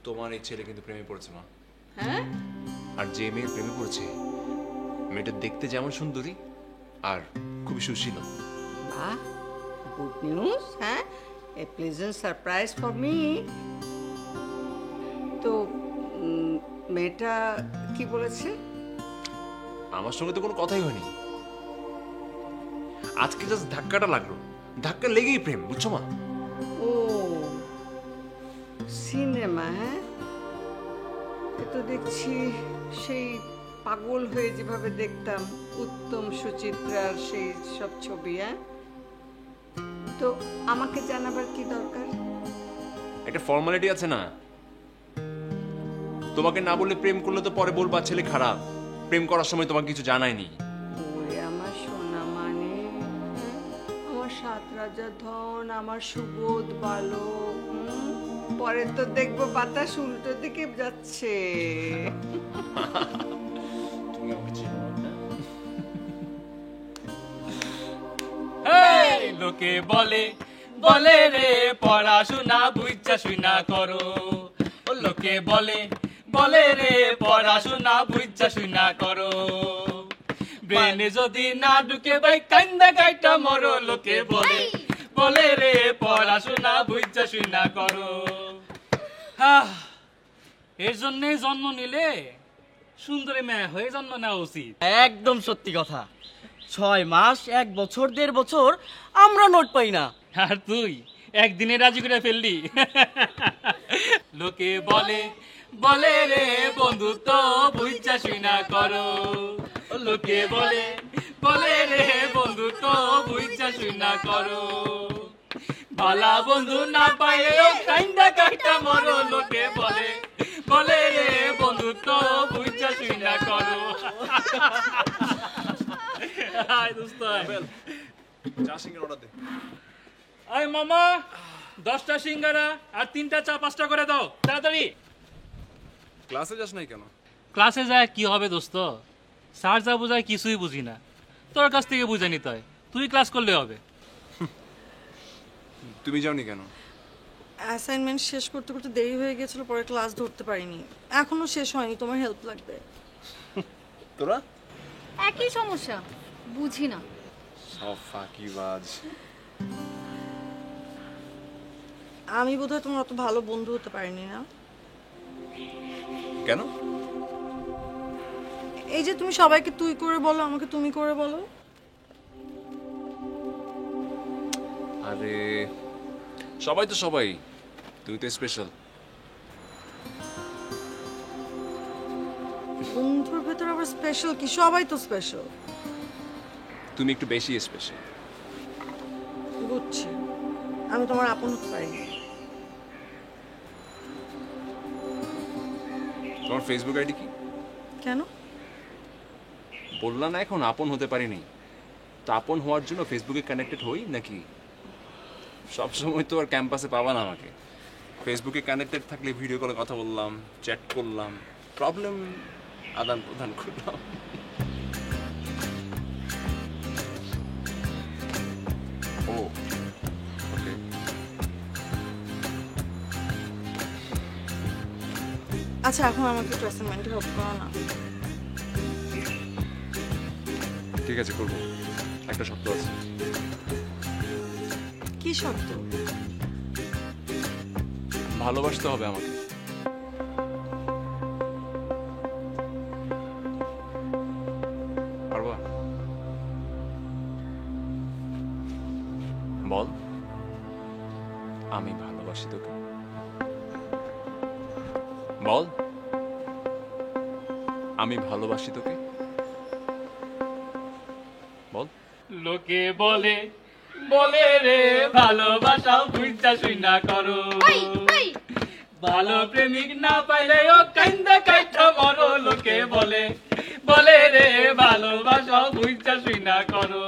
তোমার এই ছেলে কিন্তু প্রেমে পড়েছে মা। হ্যাঁ? আর যে মেয়ে প্রেমে পড়েছে মেয়েটা দেখতে যেমন সুন্দরী আর খুবই সুশীল। বাহ, গুড নিউজ। হ্যাঁ, এ প্লেজেন্ট সারপ্রাইজ ফর মি। তো মেয়েটা কি বলেছে? আমার সঙ্গে তো কোনো কথাই হয়নি, আজকে জাস্ট ধাক্কাটা লাগলো, ধাক্কা লেগেই প্রেম, বুঝছো মা? ও সিনেমা, হ্যাঁ? এ তো দেখছি সেই পাগল হয়ে যেভাবে দেখতাম উত্তম সুচিত্রার সেই সব ছবি। হ্যাঁ, তো আমাকে জানাবার কি দরকার? একটা ফর্মালিটি আছে না, তোমাকে না বললে প্রেম করলে তো পরে বলবা ছেলে খারাপ, প্রেম করার সময় তোমাকে কিছু জানায়নি। ওরে আমার সোনা মানে, আমার সাত রাজার ধন, আমার সুবোধ বালক, পরে তো দেখবো বাতাস উল্টো দিকে যাচ্ছে। তুমি আমাকে চিনো না? এই লোকে বলে বলে রে পড়াশোনা বুঝা শুনা করো, ও লোকে বলে বলে রে পড়াশোনা বুঝা শুনা করো, ব্রেনে যদি না ঢুকে ভাই কান্দা গাইটা মরো, লোকে বলে বলে রে পড়াশোনা বুঝা শুনা করো। এর জন্যে জন্ম নিলে সুন্দরী মেয়ে হয়ে জন্ম নেওয়া উচিত। একদম সত্যি কথা। 6 মাস, 1 বছর, 1.5 বছর আমরা নোট পাই না। আর তুই একদিনে রাজি করে ফেললি। লোকে বলে বলে রে বন্ধুত্ব বুঝা শুনা করো, লোকে বলে বলে রে বন্ধুত্ব বুঝা শুনা করো, ভালা বন্ধু না পাইলেও কাইন্দা কাইটা মরো, লোকে বলে বলে রে বন্ধুত্ব বুঝা শুনা করো। আয় দোস্ত চা সিঙ্গারা অর্ডার দে। আয় মামা, 10টা সিঙ্গারা আর 3টা চা 5টা করে দাও তাড়াতাড়ি। ক্লাসে যাস নাই কেন? ক্লাসে যায় কি হবে দোস্ত, স্যার যা বোঝায় কিছুই বুঝি না, তোর কাছ থেকে বুঝে নিতে হয়, তুই ক্লাস করলে হবে। তুমি যাওনি কেন? অ্যাসাইনমেন্ট শেষ করতে করতে দেরি হয়ে গেছিল, পরে ক্লাস ধরতে পারিনি। এখনো শেষ হয়নি, তোমার হেল্প লাগবে। তোরা একই সমস্যা, বুঝি না। সব ফাঁকিবাজ। আমি বোধহয় তোমার অত ভালো বন্ধু হতে পারিনি না। কেন? এই যে তুমি সবাইকে তুই করে বলো, আমাকে তুমি করে বলো। আরে সবাই তো সবাই, তুই তো স্পেশাল। বন্ধুর ভেতর আবার স্পেশাল কি? সবাই তো স্পেশাল। তুমি একটু বেশি স্পেশাল। বুঝছি, আমি তোমার আপন হতে পারিনি। তোমার ফেসবুক আইডি কি? কেন? বললা না এখন আপন হতে পারিনি, তো আপন হওয়ার জন্য ফেসবুকে কানেক্টেড হই নাকি? সবসময় তো আর ক্যাম্পাসে পাবা না আমাকে। ফেসবুকে কানেক্টেড থাকলে ভিডিও কলে কথা বললাম, চ্যাট করলাম, প্রবলেম আদান প্রদান করলাম। ও ওকে, আচ্ছা, এখন আমাকে একটু অ্যাসাইনমেন্টে হেল্প করো না। ঠিক আছে করবো। একটা শর্ত আছে। কি শর্ত? ভালোবাসতে হবে আমাকে। পারবা? বল, আমি ভালোবাসি তোকে। বল, আমি ভালোবাসি তোকে। বল। লোকে বলে বলে রে ভালোবাসা বুঝা শুনা করো, ভালো প্রেমিক না পাইলে ও কান্দা কাইটা মরো, লোকে বলে বলে রে ভালোবাসা বুঝা শুনা করো।